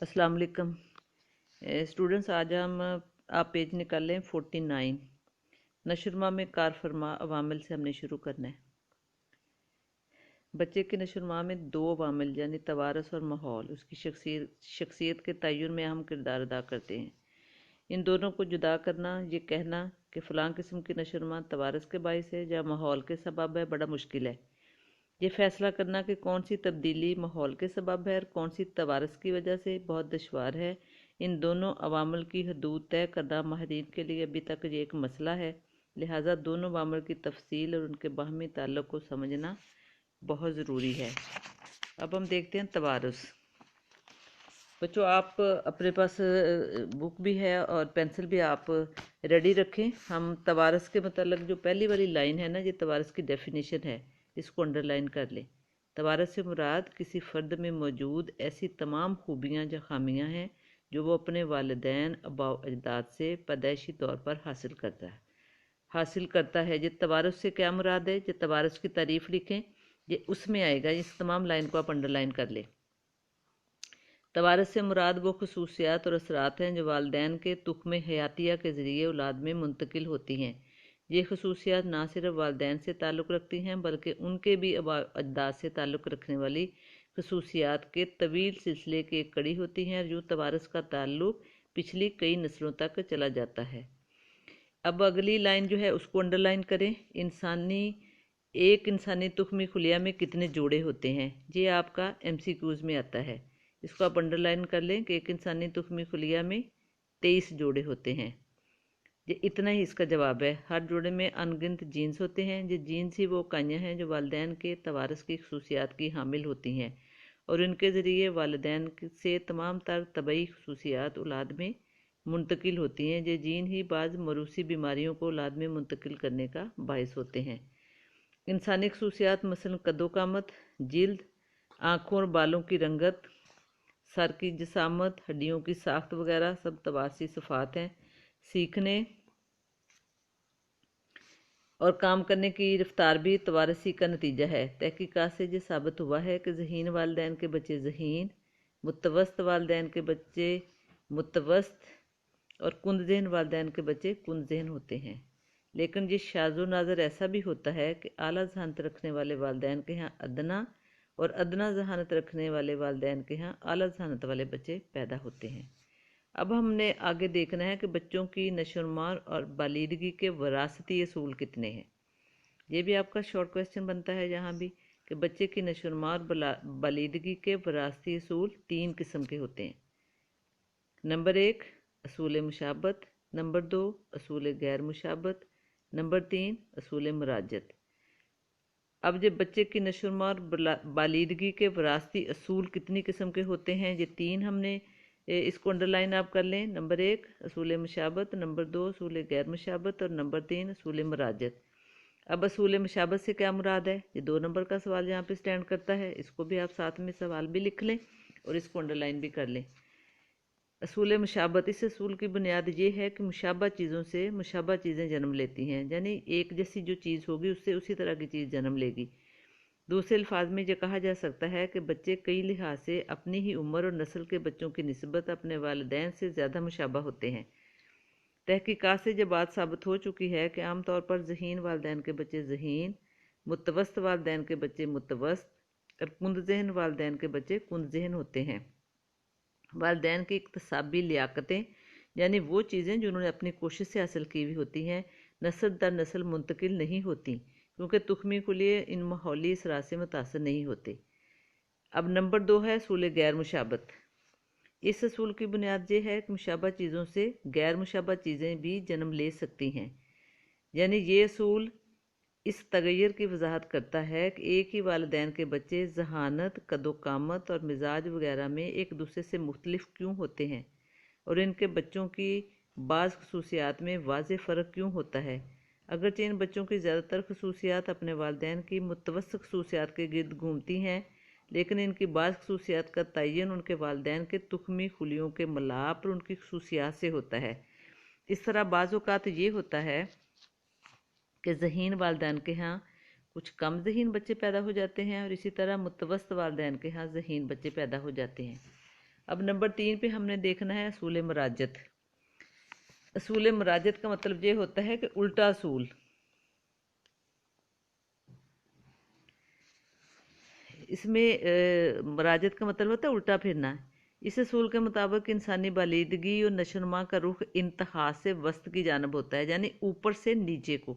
अस्सलाम वालेकुम स्टूडेंट्स। आज हम आप पेज निकाल लें 49। नशरमा में कार फरमा अवामिल से हमने शुरू करना है। बच्चे के नशरमा में दो अवामिल यानी तवारस और माहौल उसकी शख्सियत के तय्युन में अहम किरदार अदा करते हैं। इन दोनों को जुदा करना, ये कहना कि फ़लाँ किस्म की नशरमा तवारस के बाइस है या माहौल के सबब है, बड़ा मुश्किल है। ये फ़ैसला करना कि कौन सी तब्दीली माहौल के सबब है और कौन सी तवारस की वजह से, बहुत दुश्वार है। इन दोनों अवामल की हदूद तय करना माहिरीन के लिए अभी तक ये एक मसला है। लिहाजा दोनों अवामल की तफसील और उनके बाहमी ताल्लुक़ को समझना बहुत ज़रूरी है। अब हम देखते हैं तवारस। बच्चों, आप अपने पास बुक भी है और पेंसिल भी आप रेडी रखें। हम तवारस के मतलब जो पहली वाली लाइन है ना, ये तवारस की डेफिनेशन है, इसको अंडरलाइन कर लें। तवारस से मुराद किसी फ़र्द में मौजूद ऐसी तमाम खूबियाँ या खामियाँ हैं जो वो अपने वालिदैन आबाओ अजदाद से पैदाइशी तौर पर हासिल करता है। ये तवारस से क्या मुराद है? ये तवारस की तारीफ़ लिखें, ये उसमें आएगा। इस तमाम लाइन को आप अंडरलाइन कर लें। तवारस से मुराद वो खसूसियात और असरात हैं जो वालिदैन के तुख्म हयातिया के ज़रिए औलाद में मुंतकिल होती हैं। ये खसूसियात ना सिर्फ वालिदैन से ताल्लुक़ रखती हैं बल्कि उनके भी अजदाद से ताल्लुक़ रखने वाली खसूसियात के तवील सिलसिले की एक कड़ी होती हैं और यूँ तवारस का ताल्लुक़ पिछली कई नस्लों तक चला जाता है। अब अगली लाइन जो है उसको अंडरलाइन करें। एक इंसानी तुख्मी खुलिया में कितने जोड़े होते हैं? ये आपका MCQs में आता है। इसको आप अंडरलाइन कर लें कि एक इंसानी तुख्मी खुलिया में 23 जोड़े होते हैं। ये इतना ही इसका जवाब है। हर जोड़े में अनगिनत जीन्स होते हैं। ये जीन्स ही वो इकाइयाँ हैं जो वालिदैन के तवारस की खसूसियात की हामिल होती हैं और इनके ज़रिए वालिदैन से तमाम तर तबई खसूसियात औलाद में मुंतकिल होती हैं। ये जीन ही बाज़ मरूसी बीमारियों को औलाद में मुंतकिल करने का बायस होते हैं। इंसानी खसूसियात मसलन कद्दो-कामत, जिल्द, आँखों और बालों की रंगत, सर की जिसामत, हड्डियों की साख्त वगैरह सब तवारसी सिफ़ात हैं। सीखने और काम करने की रफ्तार भी तवारसी का नतीजा है। तहकीकात से ये साबित हुआ है कि ज़हीन वालिदैन के बच्चे ज़हीन, मुतवस्त वालिदैन के बच्चे मुतवस्त और कुंद ज़हन वालिदैन के बच्चे कुंद ज़हन होते हैं। लेकिन ये शाज़ो नाज़र ऐसा भी होता है कि आला ज़हानत रखने वाले वालिदैन के यहाँ अदना और अदना ज़हानत रखने वाले वालिदैन के यहाँ आला ज़हानत वाले बच्चे पैदा होते हैं। अब हमने आगे देखना है कि बच्चों की नशोनुमा और बालिदगी के वरासती असूल कितने हैं। ये भी आपका शॉर्ट क्वेश्चन बनता है यहाँ भी कि बच्चे की नशोनुमा और बालिदगी के वरासती असूल 3 किस्म के होते हैं। नंबर 1 असूल मुशाबत, नंबर 2 असूल गैर मुशाबत, नंबर 3 असूल मुराजत। अब जब बच्चे की नशोनुमा और बालिदगी के वरासती असूल कितनी किस्म के होते हैं, ये 3 हमने इसको अंडरलाइन आप कर लें। नंबर 1 असूल मुशाबत, नंबर 2 असूल गैर मुशाबत और नंबर 3 असूल मुराजत। अब असूल मुशाबत से क्या मुराद है? ये 2 नंबर का सवाल यहाँ पे स्टैंड करता है। इसको भी आप साथ में सवाल भी लिख लें और इसको अंडरलाइन भी कर लें। असूल मुशाबत, इस असूल की बुनियाद ये है कि मुशाबा चीज़ों से मुशाबा चीज़ें जन्म लेती हैं, यानी एक जैसी जो चीज़ होगी उससे उसी तरह की चीज़ जन्म लेगी। दूसरे अल्फाज में यह कहा जा सकता है कि बच्चे कई लिहाज से अपनी ही उम्र और नस्ल के बच्चों की निस्बत अपने वालिदैन से ज़्यादा मुशाबा होते हैं। तहकीकात से ये बात साबित हो चुकी है कि आम तौर पर ज़हीन वालिदैन के बच्चे ज़हीन, मुतवस्त वालिदैन के बच्चे मुतवस्त और कुंद ज़हन वालिदैन के बच्चे कुंद ज़हन होते हैं। वालिदैन की इक्तसाबी लियाकतें यानी वो चीज़ें जो उन्होंने अपनी कोशिश से हासिल की हुई होती हैं, नस्ल दर नस्ल मुंतकिल नहीं होती क्योंकि तुख्मी कुलिये इन माहौली असरात से मुतासर नहीं होते। अब नंबर 2 है असूल गैर मुशाबत। इस असूल की बुनियाद ये है कि मुशाबा चीज़ों से गैर मुशाबा चीज़ें भी जन्म ले सकती हैं, यानी ये असूल इस तगैर की वजाहत करता है कि एक ही वालिदैन के बच्चे जहानत, कद्दो-कामत और मिजाज वगैरह में एक दूसरे से मुख्तलिफ क्यों होते हैं और इनके बच्चों की बाज़ खसूसियात में वाज़ेह फ़र्क क्यों होता है। अगरचे इन बच्चों की ज़्यादातर खसूसियात अपने वालिदैन की मुतवस्सित खसूसियात के गिर्द घूमती हैं, लेकिन इनकी बाज़ खसूसियात का तयन उनके वालिदैन के तुख्मी खुलियों के मलाप और उनकी खसूसियात से होता है। इस तरह बाज़ औक़ात ये होता है कि ज़हीन वालिदैन के यहाँ कुछ कम ज़हीन बच्चे पैदा हो जाते हैं और इसी तरह मुतवस्त वालिदैन के यहाँ ज़हीन बच्चे पैदा हो जाते हैं। अब नंबर 3 पे हमने देखना है असूल मराजत। असूल मराजत का मतलब ये होता है कि उल्टा असूल। इसमें मराजत का मतलब होता है उल्टा फिरना। इस असूल के मुताबिक इंसानी बालिदगी और नशोनुमा का रुख इंतहा से वस्त की जानब होता है, यानी ऊपर से नीचे को।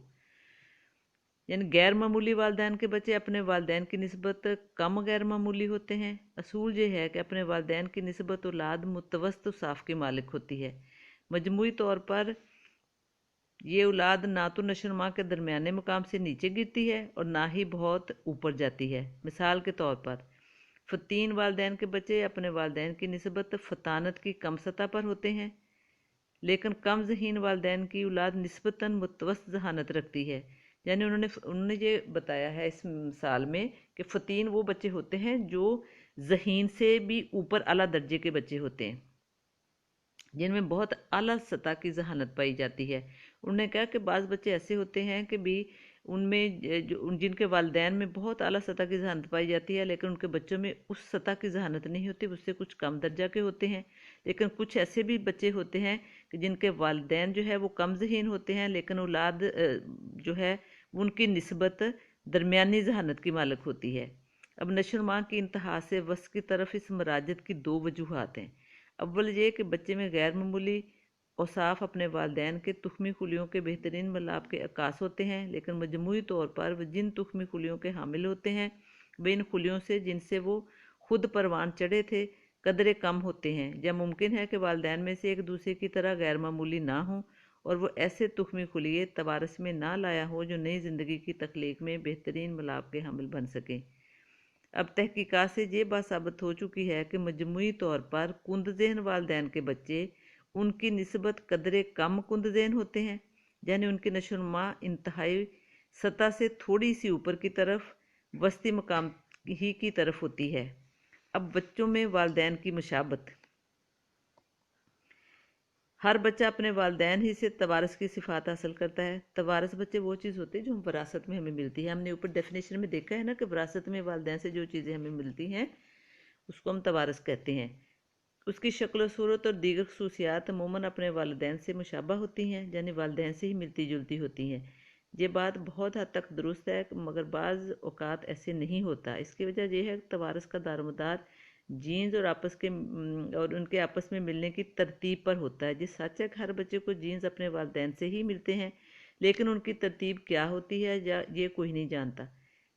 यानी गैर मामूली वालदैन के बच्चे अपने वालदैन की निस्बत कम गैर मामूली होते हैं। असूल ये है कि अपने वालदैन की निस्बत औलाद मुतवस्त साफ की मालिक होती है। मजमूई तौर पर ये औलाद ना तो नशोनुमा के दरमियाने मुकाम से नीचे गिरती है और ना ही बहुत ऊपर जाती है। मिसाल के तौर पर फ़तीन वालदैन के बच्चे अपने वालदैन की निस्बत फ़तानत की कम सतह पर होते हैं, लेकिन कम ज़हीन वालदैन की औलाद निस्बतन मुतवस्त जहानत रखती है। यानी उन्होंने ये बताया है इस मिसाल में कि फ़तीन वो बच्चे होते हैं जो ज़हीन से भी ऊपर आला दर्जे के बच्चे होते हैं, जिनमें बहुत आला सतह की जहानत पाई जाती है। उन्होंने कहा कि बाज़ बच्चे ऐसे होते हैं कि भी उनमें जिनके वालदैन में बहुत आला सतह की जहानत पाई जाती है, लेकिन उनके बच्चों में उस सतह की जहानत नहीं होती, उससे कुछ कम दर्जा के होते हैं। लेकिन कुछ ऐसे भी बच्चे होते हैं कि जिनके वालदैन जो है वो कम ज़हीन होते हैं, लेकिन औलाद जो है उनकी निस्बत दरमियानी जहानत की मालिक होती है। अब नशोनुमा की इंतहा से वस की तरफ इस मराजत की दो वजूहात हैं। अव्वल ये कि बच्चे में गैर मामूली औसाफ अपने वालदैन के तुख्मी खुलियों के बेहतरीन मलाब के अक्कास होते हैं, लेकिन मजमूई तौर पर वह जिन तुख्मी खुलियों के हामिल होते हैं वे इन खुलियों से जिनसे वो खुद परवान चढ़े थे कदरे कम होते हैं। या मुमकिन है कि वालदैन में से एक दूसरे की तरह गैर मामूली ना हो और वो ऐसे तुख्मी खुलिये तवारस में ना लाया हो जो नई ज़िंदगी की तख्लीक में बेहतरीन मलाब के हामिल बन सकें। अब तहकीकात से ये बात साबित हो चुकी है कि मजमूई तौर पर कुंद ज़हन वालदैन के बच्चे उनकी निस्बत कदरे कम कुंद ज़हन होते हैं, यानी उनकी नशोनुमा इंतहाई सतह से थोड़ी सी ऊपर की तरफ वस्ती मकाम ही की तरफ होती है। अब बच्चों में वालदैन की मुशाबत। हर बच्चा अपने वालदैन ही से तवारस की सिफात हासिल करता है। तवारस बच्चे वो चीज़ होती है जो हम विरासत में हमें मिलती है। हमने ऊपर डेफिनेशन में देखा है ना कि विरासत में वालदैन से जो चीज़ें हमें मिलती हैं उसको हम तवारस कहते हैं। उसकी शक्ल सूरत और दीगर खसूसियात अमूमन अपने वालदैन से मुशाबा होती हैं, यानी वालदैन से ही मिलती जुलती होती हैं। ये बात बहुत हद तक दुरुस्त है, मगर बाज़ औक़ात ऐसे नहीं होता। इसकी वजह यह है कि तवारस का दारोमदार जीन्स और उनके आपस में मिलने की तरतीब पर होता है। जिस सच है कि हर बच्चे को जीन्स अपने वालदैन से ही मिलते हैं, लेकिन उनकी तरतीब क्या होती है या ये कोई नहीं जानता।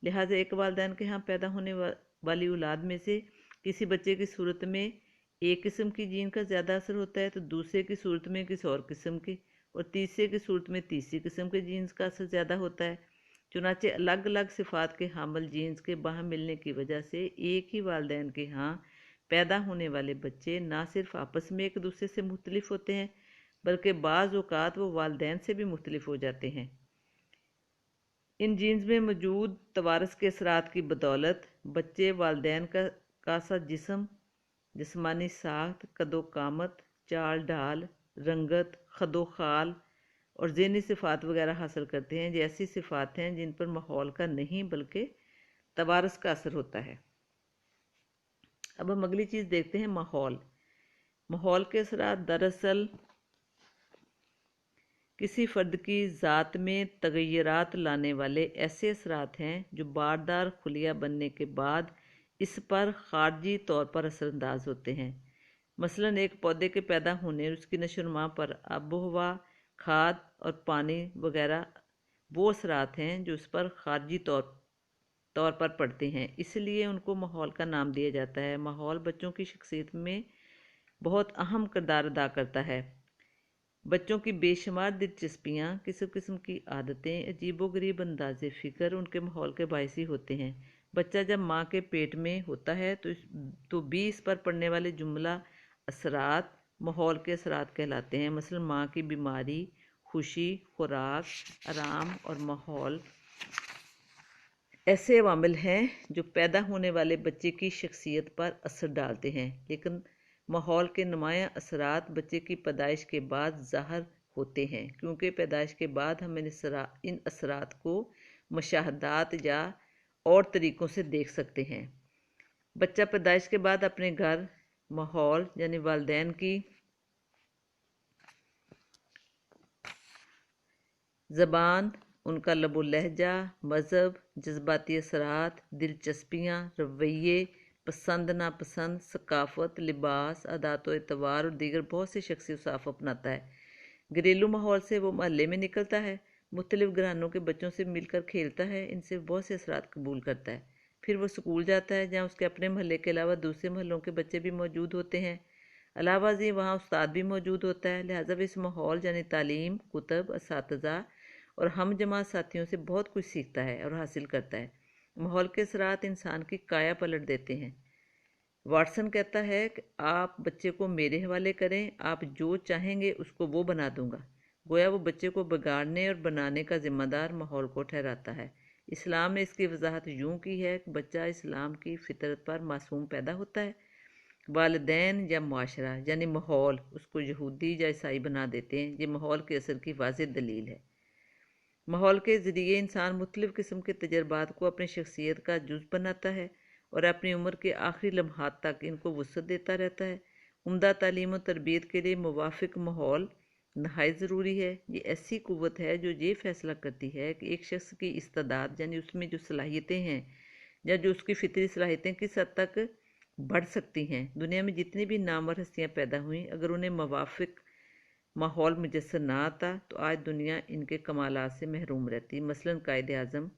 लिहाजा एक वालदैन के यहाँ पैदा होने वाली औलाद में से किसी बच्चे की सूरत में एक किस्म की जीन का ज़्यादा असर होता है तो दूसरे की सूरत में किसी और किस्म की, और तीसरे की सूरत में तीसरी किस्म के जीन्स का असर ज़्यादा होता है। चुनाचे अलग अलग सिफात के हामिल जीन्स के बाहम मिलने की वजह से एक ही वालदैन के यहाँ पैदा होने वाले बच्चे ना सिर्फ आपस में एक दूसरे से मुख्तलिफ होते हैं, बल्कि बाज़ औक़ात वो वालदैन से भी मुख्तलिफ हो जाते हैं। इन जीन्स में मौजूद तवारस के असरात की बदौलत बच्चे वालदैन का सा जिस्मानी साख्त, कदो-कामत, चाल ढाल, रंगत, खदो-खाल और ज़हनी सिफ़ात वगैरह हासिल करते हैं। ये ऐसी सिफ़ात हैं जिन पर माहौल का नहीं बल्कि तवारस का असर होता है। अब हम अगली चीज़ देखते हैं, माहौल। माहौल के असरात दरअसल किसी फ़र्द की ज़ात में तग़य्युरात लाने वाले ऐसे असरात हैं जो बारदार खुलिया बनने के बाद इस पर ख़ारजी तौर पर असरअंदाज होते हैं। मसलन एक पौधे के पैदा होने और उसकी नशोनुमा पर आबोहवा, खाद और पानी वगैरह वो असरात हैं जो उस पर ख़ारजी तौर पर पड़ते हैं, इसलिए उनको माहौल का नाम दिया जाता है। माहौल बच्चों की शख्सियत में बहुत अहम किरदार अदा करता है। बच्चों की बेशुमार दिलचस्पियाँ, किस्म किस्म की आदतें, अजीबोगरीब अंदाज़े फ़िक्र उनके माहौल के बायस ही होते हैं। बच्चा जब माँ के पेट में होता है तो भी इस पर पड़ने वाले जुमला असरात माहौल के असरात कहलाते हैं। मसलन माँ की बीमारी, खुशी, खुराक, आराम और माहौल ऐसे अवामिल हैं जो पैदा होने वाले बच्चे की शख्सियत पर असर डालते हैं, लेकिन माहौल के नुमायाँ असरात बच्चे की पैदाइश के बाद ज़ाहिर होते हैं, क्योंकि पैदाइश के बाद हम इन असरात को मुशाहदात या और तरीक़ों से देख सकते हैं। बच्चा पैदाइश के बाद अपने घर माहौल यानी वालिदैन की ज़बान, उनका लबो लहजा, मज़हब, जज्बाती असरात, दिलचस्पियाँ, रवैये, पसंद नापसंद, सकाफ़त, लिबास, आदात व एतवार और दीगर बहुत से शख्सी औसाफ अपनाता है। घरेलू माहौल से वो महल्ले में निकलता है, मुख्तलिफ घरानों के बच्चों से मिलकर खेलता है, इनसे बहुत से असरात कबूल करता है। फिर वो स्कूल जाता है जहाँ उसके अपने महल्ले के अलावा दूसरे महल्लों के बच्चे भी मौजूद होते हैं। अलावा जी वहाँ उस्ताद भी मौजूद होता है, लिहाजा वो इस माहौल यानी तालीम, कुतब, असातिज़ा और हम जमात साथियों से बहुत कुछ सीखता है और हासिल करता है। माहौल के असरात इंसान की काया पलट देते हैं। वाटसन कहता है कि आप बच्चे को मेरे हवाले करें, आप जो चाहेंगे उसको वो बना दूंगा। गोया वो बच्चे को बिगाड़ने और बनाने का ज़िम्मेदार माहौल को ठहराता है। इस्लाम ने इसकी वजाहत यूँ की है कि बच्चा इस्लाम की फितरत पर मासूम पैदा होता है। वालिदैन या मुआशरा यानी माहौल उसको यहूदी या ईसाई बना देते हैं। ये माहौल के असर की वाज़ेह दलील है। माहौल के ज़रिए इंसान मुख्तलिफ़ किस्म के तजर्बात को अपनी शख्सियत का जुज़ बनाता है और अपनी उम्र के आखिरी लम्हात तक इनको वसअत देता रहता है। उम्दा तालीम और तरबियत के लिए मुवाफ़िक माहौल नहायत ज़रूरी है। ये ऐसी क़ुव्वत है जो ये फ़ैसला करती है कि एक शख्स की इस्तेदाद यानी उसमें जो सलाहियतें हैं या जो उसकी फ़ितरी सलाहियतें किस हद तक बढ़ सकती हैं। दुनिया में जितनी भी नामवर हस्तियाँ पैदा हुईं, अगर उन्हें मुवाफ़िक माहौल मुयस्सर ना आता तो आज दुनिया इनके कमालात से महरूम रहती। मसलन कायद आज़म,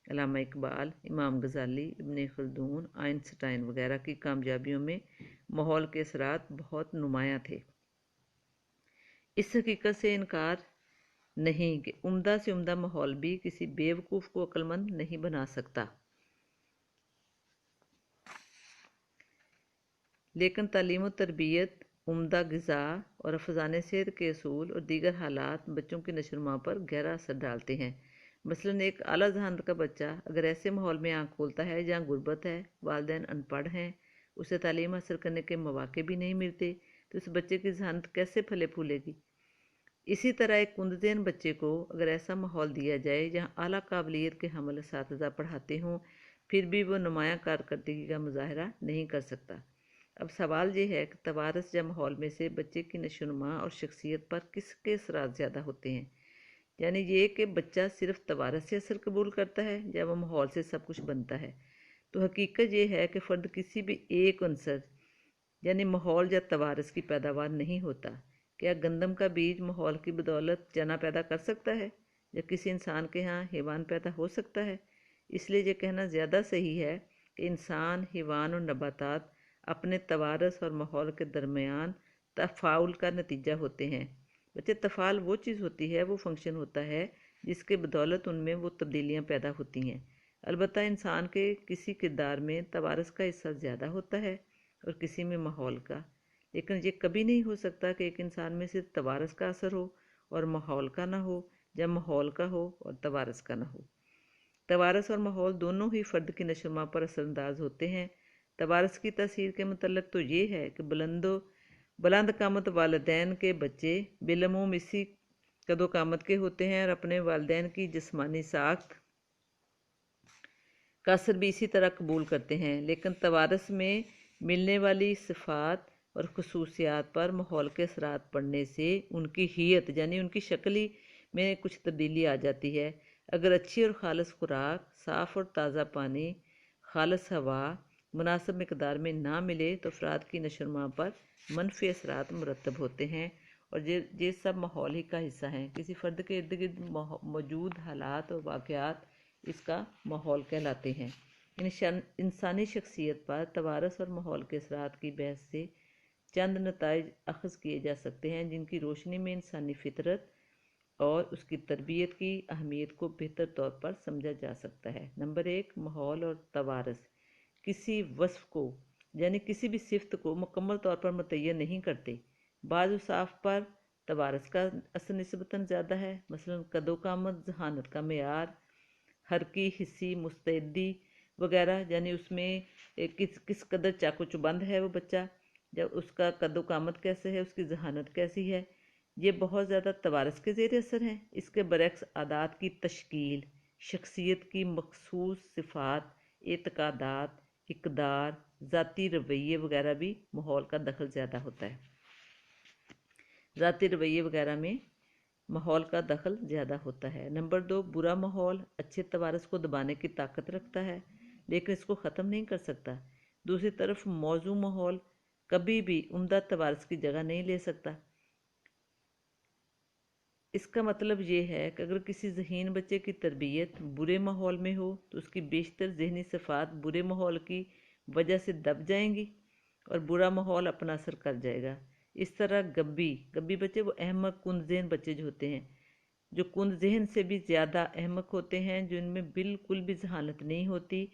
अल्लामा इकबाल, इमाम गज़ाली, इब्न खल्दून, आइंस्टाइन वगैरह की कामयाबियों में माहौल के असरात बहुत नुमायाँ थे। इस हकीकत से इनकार नहीं कि उम्दा से उम्दा माहौल भी किसी बेवकूफ़ को अक्लमंद नहीं बना सकता, लेकिन तालीम और तरबियत, उम्दा ग़िज़ा और अफज़ाने सेहत के असूल और दीगर हालात बच्चों की नशोनुमा पर गहरा असर डालते हैं। मसलन एक आला ज़हानत का बच्चा अगर ऐसे माहौल में आँख खोलता है जहाँ गुर्बत है, वालिदैन अनपढ़ हैं, उसे तालीम हासिल करने के मौके भी नहीं मिलते, तो उस बच्चे की ज़हानत कैसे फले फूलेगी। इसी तरह एक कुंदज़ेन बच्चे को अगर ऐसा माहौल दिया जाए जहाँ आला काबिलियत के हमल असातिज़ा पढ़ाते हों, फिर भी वो नुमायाँ कारकर्दगी का मुज़ाहरा नहीं कर सकता। अब सवाल ये है कि तवारस या माहौल में से बच्चे की नशोनुमा और शख्सियत पर किसके असरात ज़्यादा होते हैं। यानी ये कि बच्चा सिर्फ तवारस से असर कबूल करता है या वह माहौल से सब कुछ बनता है। तो हकीकत ये है कि फ़र्द किसी भी एक अंसर यानी माहौल या तवारस की पैदावार नहीं होता। क्या गंदम का बीज माहौल की बदौलत चना पैदा कर सकता है या किसी इंसान के यहाँ हैवान पैदा हो सकता है। इसलिए ये कहना ज़्यादा सही है कि इंसान, हैवान और नबातात अपने तवारस और माहौल के दरमियान तफ़ाउल का नतीजा होते हैं। बच्चे तफ़ाल वो चीज़ होती है, वो फंक्शन होता है जिसके बदौलत उनमें वो तब्दीलियाँ पैदा होती हैं। अलबत्ता इंसान के किसी किरदार में तवारस का हिस्सा ज़्यादा होता है और किसी में माहौल का, लेकिन ये कभी नहीं हो सकता कि एक इंसान में सिर्फ तवारस का असर हो और माहौल का ना हो, या माहौल का हो और तवारस का ना हो। तवारस और माहौल दोनों ही फ़र्द की नशोनुमा पर असरअंदाज होते हैं। तवारस की तसीर के मुतल्लिक़ तो ये है कि बुलंद कामत वालिदैन के बच्चे बिलअमूम इसी कदो कामत के होते हैं और अपने वालिदैन की जिस्मानी साख्त का असर भी इसी तरह कबूल करते हैं। लेकिन तवारस में मिलने वाली सिफ़ात और खसूसियात पर माहौल के असरात पड़ने से उनकी हियत यानी उनकी शक्ल में कुछ तब्दीली आ जाती है। अगर अच्छी और ख़ालिस खुराक, साफ़ और ताज़ा पानी, ख़ालिस हवा मुनासिब मिक़दार में ना मिले तो अफराद की नशोनुमा पर मनफी असरात मुरतब होते हैं और ये सब माहौल ही का हिस्सा हैं। किसी फ़र्द के इर्द गिर्द मौजूद हालात और वाक़यात इसका माहौल कहलाते हैं। इंसानी शख्सियत पर तवारस और माहौल के असरात की बहस से चंद नताइज अख़ज़ किए जा सकते हैं जिनकी रोशनी में इंसानी फ़ितरत और उसकी तरबियत की अहमियत को बेहतर तौर पर समझा जा सकता है। नंबर 1, माहौल और तवारस किसी वस्फ़ को यानी किसी भी सिफ़त को मुकम्मल तौर पर मुतय्यन नहीं करते। बाज़ औसाफ़ पर तवारस का असर निस्बतन ज़्यादा है, मसलन कदो-कामत, ज़हानत का मेयार, हरकी, हिस्सी, मुस्तैदी वगैरह, यानी उसमें किस कदर चाकू चुबंद है वो बच्चा, जब उसका कद्दो-कामत कैसे है, उसकी ज़हानत कैसी है, ये बहुत ज़्यादा तवारस के ज़ेर असर हैं। इसके बरक्स आदात की तश्कील, शख्सियत की मखसूस सिफ़ात, एतक़ादात, اقدار، ذاتی رویے وغیرہ بھی ماحول کا دخل زیادہ ہوتا ہے۔ ذاتی رویے وغیرہ میں ماحول کا دخل زیادہ ہوتا ہے۔ نمبر 2، برا ماحول اچھے توارث کو دبانے کی طاقت رکھتا ہے لیکن اس کو ختم نہیں کر سکتا۔ دوسری طرف موزوں ماحول کبھی بھی عمدہ توارث کی جگہ نہیں لے سکتا۔ اس کا مطلب یہ ہے کہ اگر کسی ذہین بچے کی تربیت برے ماحول میں ہو تو اس کی بیشتر ذہنی صفات برے ماحول کی وجہ سے دب جائیں گی اور برا ماحول اپنا اثر کر جائے گا۔ اس طرح گبی بچے وہ احمق کند ذہن بچے جو ہوتے ہیں، جو کند ذہن سے بھی زیادہ احمق ہوتے ہیں، جو ان میں بالکل بھی ذہانت نہیں ہوتی،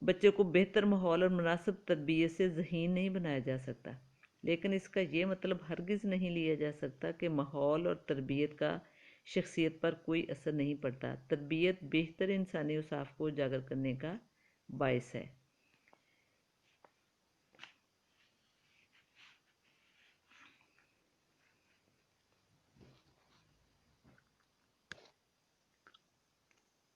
بچے کو بہتر ماحول اور مناسب تربیت سے ذہین نہیں بنایا جا سکتا۔ لیکن اس کا یہ مطلب ہرگز نہیں لیا جا سکتا کہ ماحول اور تربیت کا شخصیت پر کوئی اثر نہیں پڑتا۔ تربیت بہتر انسانی اوصاف کو اجاگر کرنے کا باعث ہے۔